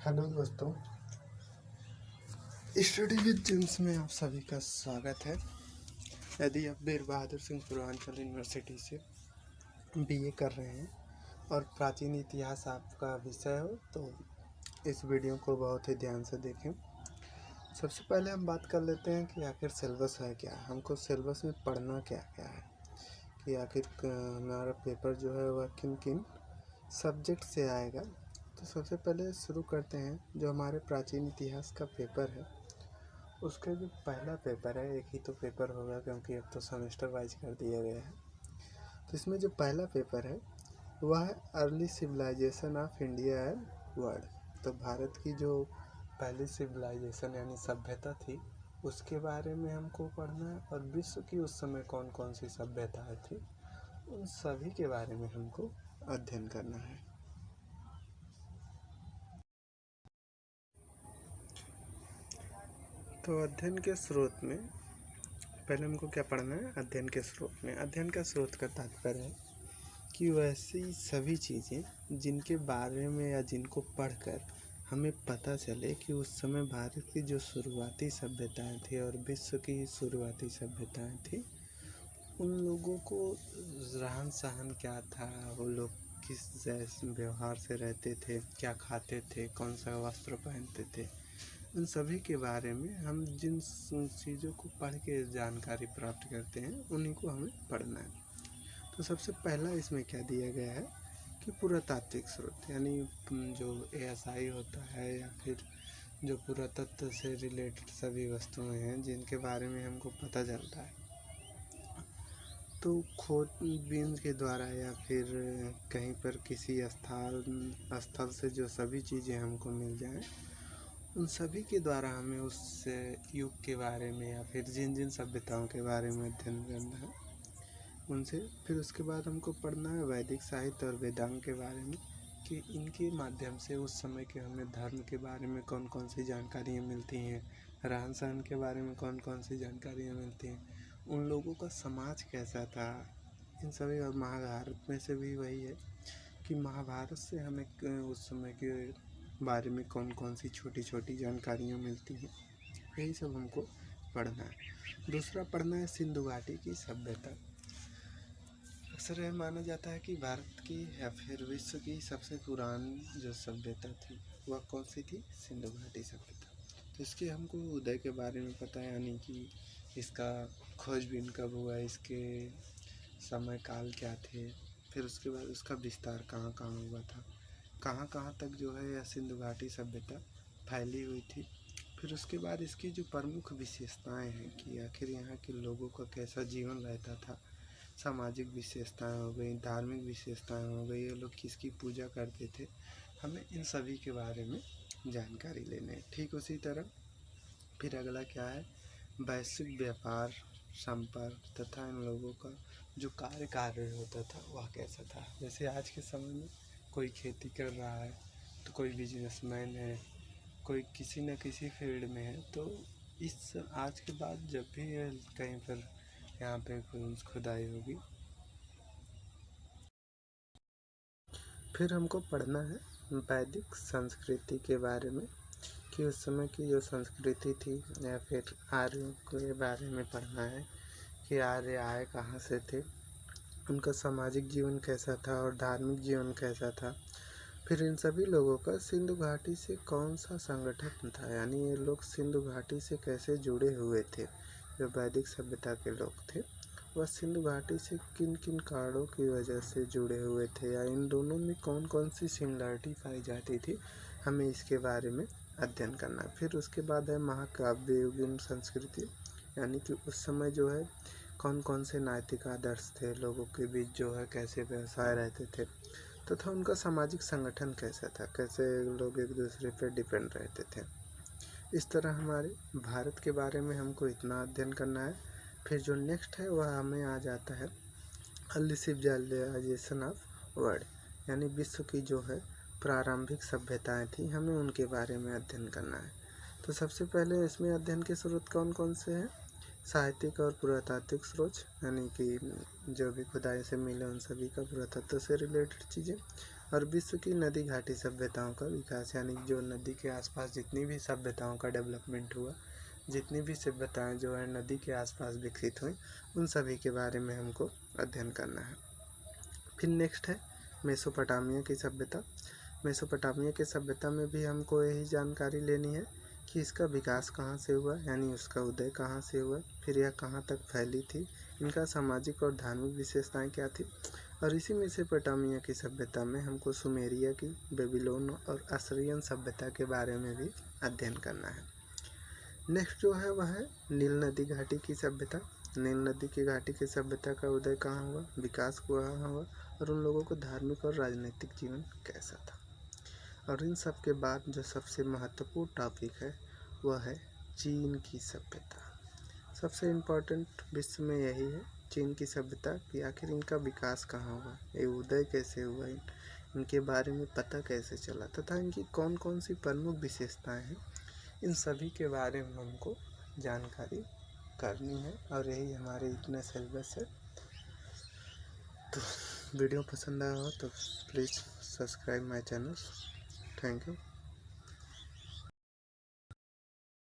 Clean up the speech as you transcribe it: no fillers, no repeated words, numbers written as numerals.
Hello दोस्तों, study with James में आप सभी का स्वागत है। यदि आप वीर बहादुर सिंह पूर्वांचल यूनिवर्सिटी से बीए कर रहे हैं और प्राचीन इतिहास आपका विषय हो तो इस वीडियो को बहुत ही ध्यान से देखें। सबसे पहले हम बात कर लेते हैं कि आखिर सिलेबस है क्या, हमको सिलेबस में पढ़ना क्या क्या है, कि आखिर हमारा पेपर जो है वह किन किन सब्जेक्ट से आएगा। तो सबसे पहले शुरू करते हैं। जो हमारे प्राचीन इतिहास का पेपर है उसका जो पहला पेपर है, एक ही तो पेपर होगा क्योंकि अब तो सेमेस्टर वाइज कर दिया गया है। तो इसमें जो पहला पेपर है वह है early civilisation of India and world. तो भारत की जो पहली सिविलाइजेशन यानी सभ्यता थी उसके बारे में हमको पढ़ना है, और विश्व की उस समय कौन कौन सी सभ्यताएं थी उन सभी के बारे में हमको अध्ययन करना है। तो अध्ययन के स्रोत में पहले हमको क्या पढ़ना है। अध्ययन के स्रोत में, अध्ययन का स्रोत का तात्पर्य है कि वैसी सभी चीज़ें जिनके बारे में या जिनको पढ़कर हमें पता चले कि उस समय भारत की जो शुरुआती सभ्यताएं थी और विश्व की शुरुआती सभ्यताएं थी, उन लोगों को रहन सहन क्या था, वो लोग किस जैसे व्यवहार से रहते थे, क्या खाते थे, कौन सा वस्त्र पहनते थे, उन सभी के बारे में हम जिन चीज़ों को पढ़ के जानकारी प्राप्त करते हैं उन्हीं को हमें पढ़ना है। तो सबसे पहला इसमें क्या दिया गया है कि पुरातात्विक स्रोत, यानी जो एएसआई होता है या फिर जो पुरातत्व से रिलेटेड सभी वस्तुएं हैं जिनके बारे में हमको पता चलता है, तो खोजबीन के द्वारा या फिर कहीं पर किसी स्थल से जो सभी चीज़ें हमको मिल जाएं उन सभी के द्वारा हमें उस युग के बारे में या फिर जिन जिन सभ्यताओं के बारे में अध्ययन करना है उनसे। फिर उसके बाद हमको पढ़ना है वैदिक साहित्य और वेदांग के बारे में, कि इनके माध्यम से उस समय के हमें धर्म के बारे में कौन कौन सी जानकारियाँ मिलती हैं, रहन सहन के बारे में कौन कौन सी जानकारियाँ मिलती हैं, उन लोगों का समाज कैसा था, इन सभी। और महाभारत में से भी वही है कि महाभारत से हमें उस समय के बारे में कौन कौन सी छोटी छोटी जानकारियाँ मिलती हैं, यही सब हमको पढ़ना है। दूसरा पढ़ना है सिंधु घाटी की सभ्यता। अक्सर यह माना जाता है कि भारत की या फिर विश्व की सबसे पुरानी जो सभ्यता थी वह कौन सी थी, सिंधु घाटी सभ्यता। तो इसके हमको उदय के बारे में पता है, यानी कि इसका खोजबीन कब हुआ, इसके समय काल क्या थे, फिर उसके बाद उसका विस्तार कहाँ कहाँ हुआ था, कहाँ कहाँ तक जो है यह सिंधु घाटी सभ्यता फैली हुई थी। फिर उसके बाद इसकी जो प्रमुख विशेषताएं हैं कि आखिर यहाँ के लोगों का कैसा जीवन रहता था, सामाजिक विशेषताएं हो गई, धार्मिक विशेषताएं हो गई, ये लोग किसकी पूजा करते थे, हमें इन सभी के बारे में जानकारी लेने हैं। ठीक उसी तरह फिर अगला क्या है, वैश्विक व्यापार संपर्क तथा इन लोगों का जो कार्य होता था वह कैसा था। जैसे आज के समय में कोई खेती कर रहा है तो कोई बिजनेसमैन है, कोई किसी न किसी फील्ड में है, तो इस आज के बाद जब भी कहीं पर यहाँ पे खुदाई होगी फिर हमको पढ़ना है वैदिक संस्कृति के बारे में, कि उस समय की जो संस्कृति थी, या फिर आर्यों के बारे में पढ़ना है कि आर्य आए कहाँ से थे, उनका सामाजिक जीवन कैसा था और धार्मिक जीवन कैसा था। फिर इन सभी लोगों का सिंधु घाटी से कौन सा संगठन था, यानी ये लोग सिंधु घाटी से कैसे जुड़े हुए थे। जो वैदिक सभ्यता के लोग थे वह सिंधु घाटी से किन किन कारणों की वजह से जुड़े हुए थे, या इन दोनों में कौन कौन सी सिमिलरिटी पाई जाती थी, हमें इसके बारे में अध्ययन करना है। फिर उसके बाद है महाकाव्य युगीन संस्कृति, यानी कि उस समय जो है कौन कौन से नैतिक आदर्श थे, लोगों के बीच जो है कैसे व्यवसाय रहते थे, तथा उनका सामाजिक संगठन कैसा था, कैसे लोग एक दूसरे पर डिपेंड रहते थे। इस तरह हमारे भारत के बारे में हमको इतना अध्ययन करना है। फिर जो नेक्स्ट है वह हमें आ जाता है अर्ली सिविलाइजेशन ऑफ वर्ल्ड, यानी विश्व की जो है प्रारंभिक सभ्यताएं थी, हमें उनके बारे में अध्ययन करना है। तो सबसे पहले इसमें अध्ययन के स्रोत कौन कौन से हैं, साहित्यिक और पुरातात्विक स्रोत, यानी कि जो भी खुदाई से मिले उन सभी का पुरातत्व से रिलेटेड चीज़ें। और विश्व की नदी घाटी सभ्यताओं का विकास, यानी जो नदी के आसपास जितनी भी सभ्यताओं का डेवलपमेंट हुआ, जितनी भी सभ्यताएं जो है नदी के आसपास विकसित हुई, उन सभी के बारे में हमको अध्ययन करना है। फिर नेक्स्ट है मेसोपोटामिया की सभ्यता। मेसोपोटामिया की सभ्यता में भी हमको यही जानकारी लेनी है कि इसका विकास कहाँ से हुआ, यानी उसका उदय कहाँ से हुआ, फिर यह कहाँ तक फैली थी, इनका सामाजिक और धार्मिक विशेषताएं क्या थी। और इसी मेसोपोटामिया की सभ्यता में हमको सुमेरिया की, बेबीलोन और असीरियन सभ्यता के बारे में भी अध्ययन करना है। नेक्स्ट जो है वह है नील नदी घाटी की सभ्यता। नील नदी की घाटी की सभ्यता का उदय कहाँ हुआ, विकास कहाँ हुआ, और उन लोगों को धार्मिक और राजनीतिक जीवन कैसा था। और इन सब के बाद जो सबसे महत्वपूर्ण टॉपिक है वह है चीन की सभ्यता। सबसे इम्पोर्टेंट विश्व में यही है, चीन की सभ्यता कि आखिर इनका विकास कहाँ हुआ, ये उदय कैसे हुआ, इनके बारे में पता कैसे चला, तथा इनकी कौन कौन सी प्रमुख विशेषताएं हैं, इन सभी के बारे में हमको जानकारी करनी है। और यही हमारे इतना सिलेबस है। तो वीडियो पसंद आया हो तो please subscribe my channel. Thank you.